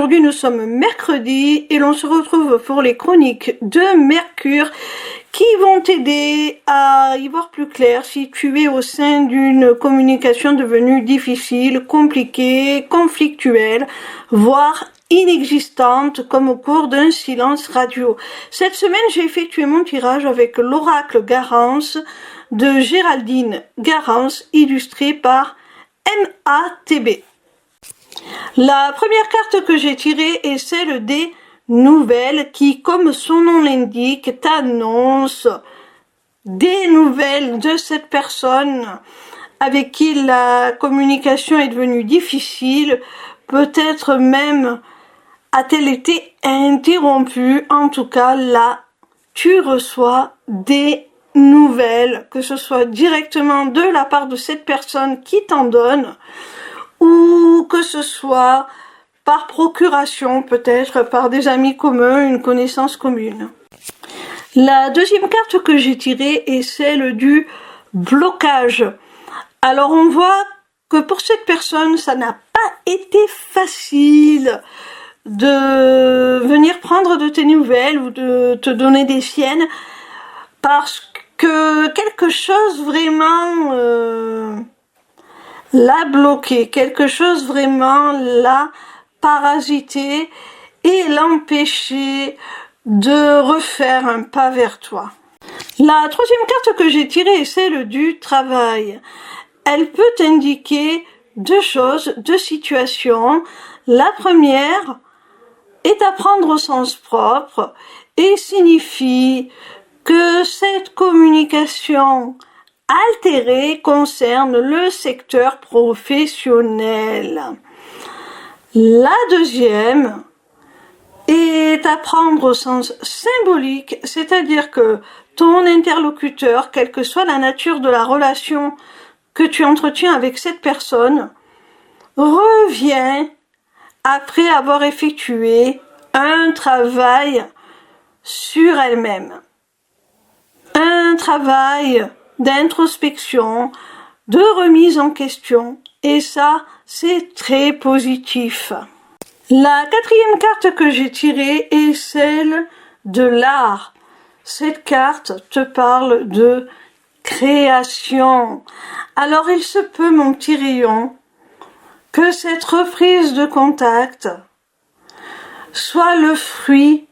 Aujourd'hui, nous sommes mercredi et l'on se retrouve pour les chroniques de Mercure qui vont t'aider à y voir plus clair si tu es au sein d'une communication devenue difficile, compliquée, conflictuelle, voire inexistante comme au cours d'un silence radio. Cette semaine, j'ai effectué mon tirage avec l'oracle Garance de Géraldine Garance, illustré par MATB. La première carte que j'ai tirée est celle des nouvelles qui, comme son nom l'indique, t'annonce des nouvelles de cette personne avec qui la communication est devenue difficile, peut-être même a-t-elle été interrompue. En tout cas, là, tu reçois des nouvelles, que ce soit directement de la part de cette personne qui t'en donne, ou que ce soit par procuration, peut-être par des amis communs, une connaissance commune. La deuxième carte que j'ai tirée est celle du blocage. Alors on voit que pour cette personne, ça n'a pas été facile de venir prendre de tes nouvelles ou de te donner des siennes, parce que quelque chose vraiment l'a bloqué, quelque chose vraiment l'a parasité et l'empêcher de refaire un pas vers toi. La troisième carte que j'ai tirée est celle du travail. Elle peut indiquer deux choses, deux situations. La première est à prendre au sens propre et signifie que cette communication altérée concerne le secteur professionnel. La deuxième est à prendre au sens symbolique, c'est-à-dire que ton interlocuteur, quelle que soit la nature de la relation que tu entretiens avec cette personne, revient après avoir effectué un travail sur elle-même. Un travail d'introspection, de remise en question, et ça, c'est très positif. La quatrième carte que j'ai tirée est celle de l'art. Cette carte te parle de création. Alors il se peut, mon petit rayon, que cette reprise de contact soit le fruit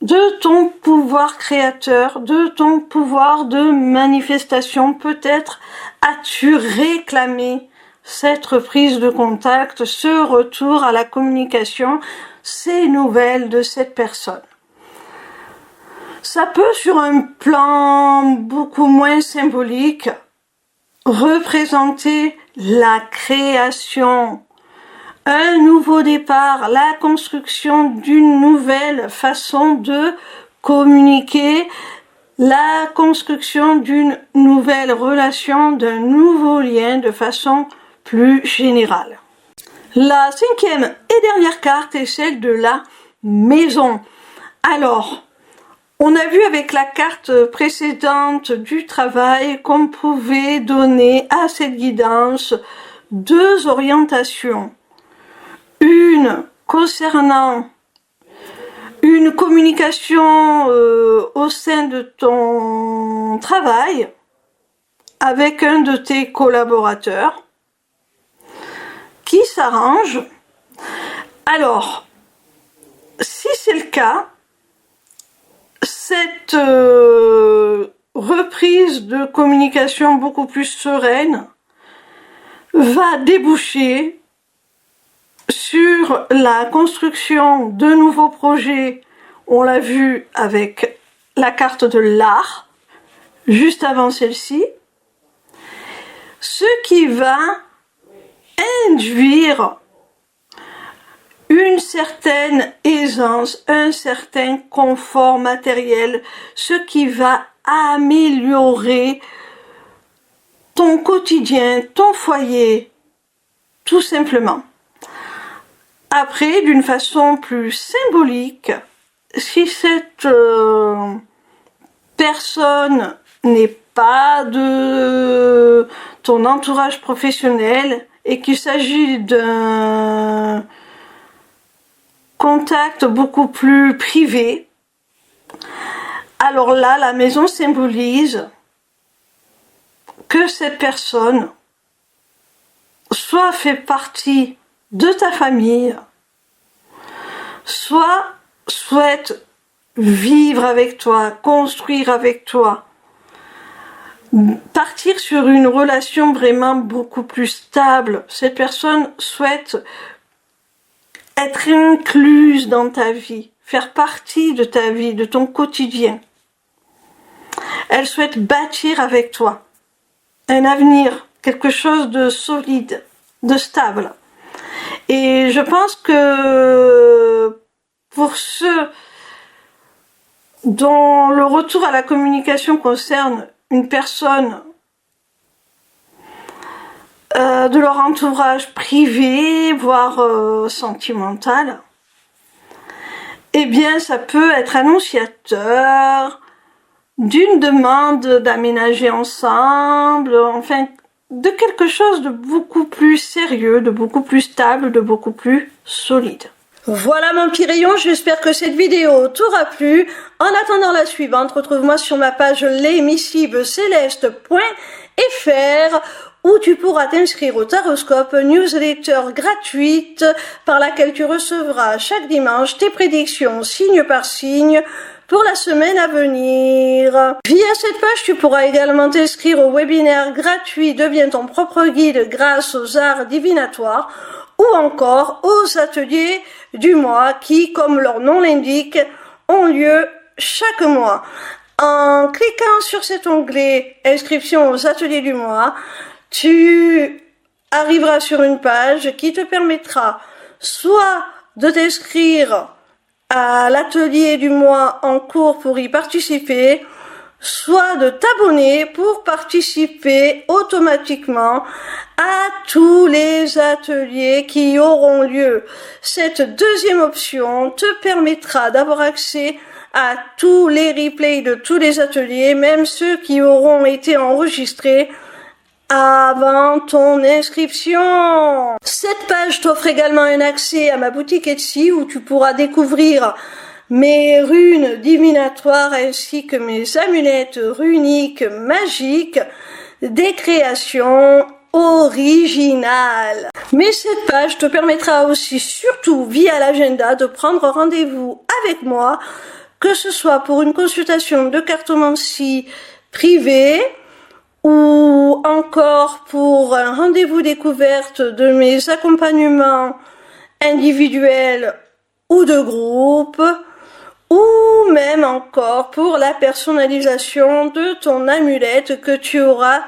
de ton pouvoir créateur, de ton pouvoir de manifestation. Peut-être as-tu réclamé cette reprise de contact, ce retour à la communication, ces nouvelles de cette personne. Ça peut, sur un plan beaucoup moins symbolique, représenter la création, un nouveau départ, la construction d'une nouvelle façon de communiquer, la construction d'une nouvelle relation, d'un nouveau lien de façon plus générale. La cinquième et dernière carte est celle de la maison. Alors, on a vu avec la carte précédente du travail qu'on pouvait donner à cette guidance deux orientations. Une concernant une communication au sein de ton travail avec un de tes collaborateurs qui s'arrange. Alors, si c'est le cas, cette reprise de communication beaucoup plus sereine va déboucher sur la construction de nouveaux projets. On l'a vu avec la carte de l'art, juste avant celle-ci, ce qui va induire une certaine aisance, un certain confort matériel, ce qui va améliorer ton quotidien, ton foyer, tout simplement. Après, d'une façon plus symbolique, si cette personne n'est pas de ton entourage professionnel et qu'il s'agit d'un contact beaucoup plus privé, alors là, la maison symbolise que cette personne soit fait partie de ta famille, soit souhaite vivre avec toi, construire avec toi, partir sur une relation vraiment beaucoup plus stable. Cette personne souhaite être incluse dans ta vie, faire partie de ta vie, de ton quotidien. Elle souhaite bâtir avec toi un avenir, quelque chose de solide, de stable. Et je pense que pour ceux dont le retour à la communication concerne une personne de leur entourage privé, voire sentimental, eh bien ça peut être annonciateur d'une demande d'aménager ensemble, enfin de quelque chose de beaucoup plus sérieux, de beaucoup plus stable, de beaucoup plus solide. Voilà mon petit rayon, j'espère que cette vidéo t'aura plu. En attendant la suivante, retrouve-moi sur ma page lesmissivecéleste.fr où tu pourras t'inscrire au Taroscope, newsletter gratuite par laquelle tu recevras chaque dimanche tes prédictions signe par signe pour la semaine à venir. Via cette page, tu pourras également t'inscrire au webinaire gratuit Deviens ton propre guide grâce aux arts divinatoires ou encore aux ateliers du mois qui, comme leur nom l'indique, ont lieu chaque mois. En cliquant sur cet onglet Inscription aux ateliers du mois, tu arriveras sur une page qui te permettra soit de t'inscrire à l'atelier du mois en cours pour y participer, soit de t'abonner pour participer automatiquement à tous les ateliers qui auront lieu. Cette deuxième option te permettra d'avoir accès à tous les replays de tous les ateliers, même ceux qui auront été enregistrés avant ton inscription. Cette page t'offre également un accès à ma boutique Etsy où tu pourras découvrir mes runes divinatoires ainsi que mes amulettes runiques magiques, des créations originales. Mais cette page te permettra aussi, surtout via l'agenda, de prendre rendez-vous avec moi, que ce soit pour une consultation de cartomancie privée, ou encore pour un rendez-vous découverte de mes accompagnements individuels ou de groupe, ou même encore pour la personnalisation de ton amulette que tu auras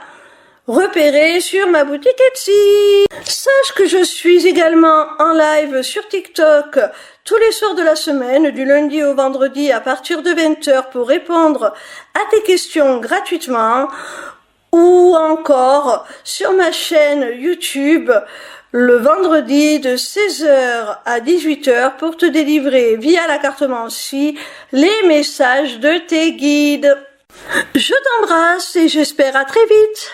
repérée sur ma boutique Etsy. Sache que je suis également en live sur TikTok tous les soirs de la semaine, du lundi au vendredi à partir de 20h pour répondre à tes questions gratuitement, ou encore sur ma chaîne YouTube le vendredi de 16h à 18h pour te délivrer via la cartomancie les messages de tes guides. Je t'embrasse et j'espère à très vite.